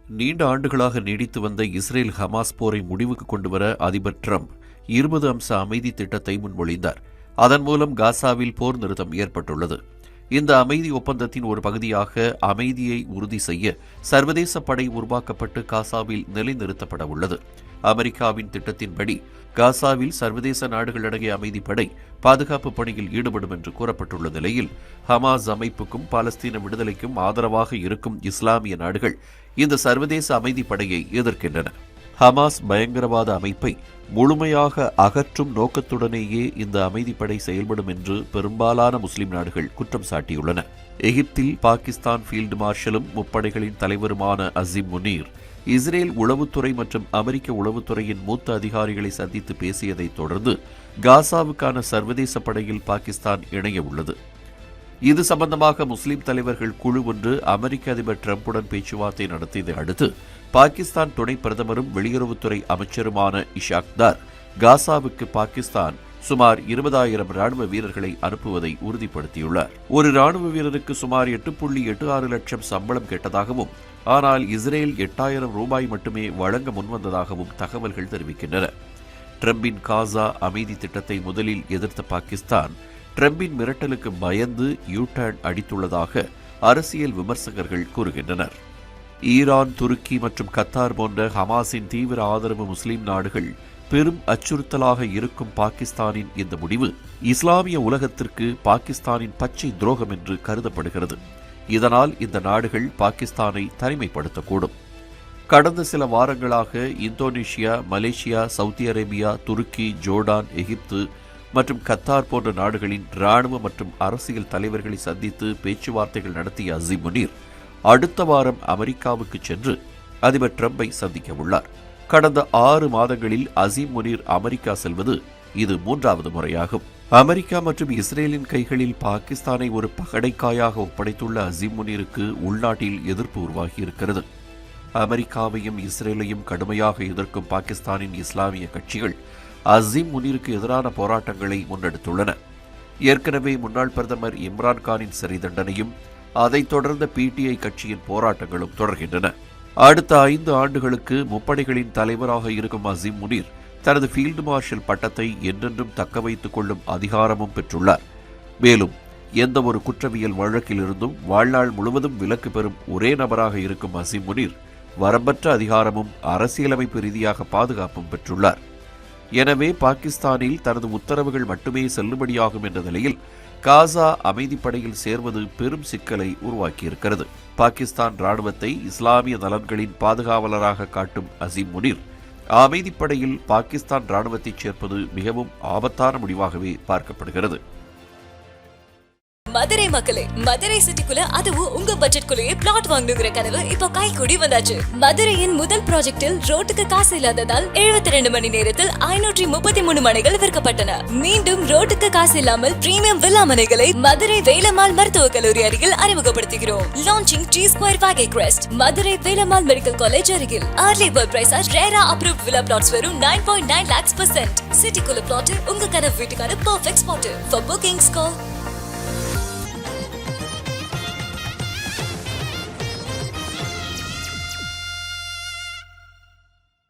நீண்ட ஆண்டுகளாக நீடித்து வந்த இஸ்ரேல் ஹமாஸ் போரை முடிவுக்கு கொண்டுவர அதிபர் டிரம்ப் 20 அம்ச அமைதி திட்டத்தை முன்மொழிந்தார். அதன் மூலம் காசாவில் போர் நிறுத்தம் ஏற்பட்டுள்ளது. இந்த அமைதி ஒப்பந்தத்தின் ஒரு பகுதியாக அமைதியை உறுதி செய்ய சர்வதேச படை உருவாக்கப்பட்டு காசாவில் நிலைநிறுத்தப்பட உள்ளது. அமெரிக்காவின் திட்டத்தின்படி காசாவில் சர்வதேச நாடுகளடங்கிய அமைதிப்படை பாதுகாப்பு பணியில் ஈடுபடும் என்று கூறப்பட்டுள்ள நிலையில் ஹமாஸ் அமைப்புக்கும் பாலஸ்தீன விடுதலைக்கும் ஆதரவாக இருக்கும் இஸ்லாமிய நாடுகள் இந்த சர்வதேச அமைதிப்படையை எதிர்க்கின்றன. ஹமாஸ் பயங்கரவாத அமைப்பை முழுமையாக அகற்றும் நோக்கத்துடனேயே இந்த அமைதிப்படை செயல்படும் என்று பெரும்பாலான முஸ்லிம் நாடுகள் குற்றம் சாட்டியுள்ளன. எகிப்தில் பாகிஸ்தான் ஃபீல்டு மார்ஷலும் முப்படைகளின் தலைவருமான அசிம் முனீர் இஸ்ரேல் உளவுத்துறை மற்றும் அமெரிக்க உளவுத்துறையின் மூத்த அதிகாரிகளை சந்தித்து பேசியதைத் தொடர்ந்து காசாவுக்கான சர்வதேச படையில் பாகிஸ்தான் இணைய உள்ளது. இது சம்பந்தமாக முஸ்லிம் தலைவர்கள் குழு ஒன்று அமெரிக்க அதிபர் டிரம்புடன் பேச்சுவார்த்தை நடத்தியதை அடுத்து பாகிஸ்தான் துணை பிரதமரும் வெளியுறவுத்துறை அமைச்சருமான இஷாக் தார் காசாவுக்கு பாகிஸ்தான் சுமார் 20,000 ராணுவ வீரர்களை அனுப்புவதை உறுதிப்படுத்தியுள்ளார். ஒரு ராணுவ வீரருக்கு சுமார் 8.86 லட்சம் சம்பளம் கேட்டதாகவும், ஆனால் இஸ்ரேல் 8,000 ரூபாய் மட்டுமே வழங்க முன்வந்ததாகவும் தகவல்கள் தெரிவிக்கின்றன. டிரம்பின் காசா அமைதி திட்டத்தை முதலில் எதிர்த்த பாகிஸ்தான் டிரம்பின் மிரட்டலுக்கு பயந்து யூ-டர்ன் அடித்துள்ளதாக அரசியல் விமர்சகர்கள் கூறுகின்றனர். ஈரான், துருக்கி மற்றும் கத்தார் போன்ற ஹமாஸின் தீவிர ஆதரவு முஸ்லிம் நாடுகள் பெரும் அச்சுறுத்தலாக இருக்கும் பாகிஸ்தானின் இந்த முடிவு இஸ்லாமிய உலகத்திற்கு பாகிஸ்தானின் பச்சை துரோகம் என்று கருதப்படுகிறது. இதனால் இந்த நாடுகள் பாகிஸ்தானை தனிமைப்படுத்தக்கூடும். கடந்த சில வாரங்களாக இந்தோனேஷியா, மலேசியா, சவுதி அரேபியா, துருக்கி, ஜோர்டான், எகிப்து மற்றும் கத்தார் போன்ற நாடுகளின் இராணுவ மற்றும் அரசியல் தலைவர்களை சந்தித்து பேச்சுவார்த்தைகள் நடத்திய அசிம் முனீர் அடுத்த வாரம் அமெரிக்காவுக்கு சென்று அதிபர் டிரம்பை சந்திக்க உள்ளார். கடந்த 6 மாதங்களில் அசிம் முனீர் அமெரிக்கா செல்வது இது 3வது முறையாகும். அமெரிக்கா மற்றும் இஸ்ரேலின் கைகளில் பாகிஸ்தானை ஒரு பகடைக்காயாக ஒப்படைத்துள்ள அசிம் முனீருக்கு உள்நாட்டில் எதிர்ப்பு உருவாகியிருக்கிறது. அமெரிக்காவையும் இஸ்ரேலையும் கடுமையாக எதிர்க்கும் பாகிஸ்தானின் இஸ்லாமிய கட்சிகள் அசிம் முனீருக்கு எதிரான போராட்டங்களை முன்னெடுத்துள்ளன. ஏற்கனவே முன்னாள் பிரதமர் இம்ரான்கானின் சிறை தண்டனையும் அதைத் தொடர்ந்த பிடிஐ கட்சியின் போராட்டங்களும் தொடர்கின்றன. அடுத்த 5 ஆண்டுகளுக்கு முப்படைகளின் தலைவராக இருக்கும் அசிம் முனீர் தனது ஃபீல்டு மார்ஷல் பட்டத்தை என்றென்றும் தக்க வைத்துக் கொள்ளும் அதிகாரமும் பெற்றுள்ளார். மேலும் எந்த ஒரு குற்றவியல் வழக்கிலிருந்தும் வாழ்நாள் முழுவதும் விலக்கு பெறும் ஒரே நபராக இருக்கும் அசிம் முனீர் வரம்பற்ற அதிகாரமும் அரசியலமைப்பு ரீதியாக பாதுகாப்பும் பெற்றுள்ளார். எனவே பாகிஸ்தானில் தனது உத்தரவுகள் மட்டுமே செல்லுபடியாகும் என்ற நிலையில் காசா அமைதிப்படையில் சேர்வது பெரும் சிக்கலை உருவாக்கியிருக்கிறது. பாகிஸ்தான் ராணுவத்தை இஸ்லாமிய நலன்களின் பாதுகாவலராக காட்டும் அசிம் முனீர் அமைதிப்படையில் பாகிஸ்தான் ராணுவத்தைச் சேர்ப்பது மிகவும் ஆபத்தான முடிவாகவே பார்க்கப்படுகிறது. மதுரை மக்களே, மதுரை சிட்டிக்குள்ள அதுவும் உங்க பட்ஜெட்குள்ளேயே பிளாட் வாங்கணுங்கிற கனவு இப்போ கைகூடி வந்தாச்சு. மதுரையின் முதல் ப்ராஜெக்டில் ரோட்டுக்கு காசு இல்லாததால் 72 மணி நேரத்தில் 533 மனைகள் விற்கப்பட்டன. மீண்டும் ரோட்டுக்கு காசு இல்லாமல் பிரீமியம் வில்லா மனைகளை மதுரை வேலம்மாள் மருத்துவக் கல்லூரி அருகில் அறிமுகப்படுத்துகிறோம். Launching T-Square Valley Crest, Madurai Velammal medical college அருகில். Early bird price RERA approved villa plots வெறும் 9.9 lakhs %. சிட்டிக்குள்ள பிளாட் உங்க கனவு வீட்டுக்கான perfect spot. For bookings call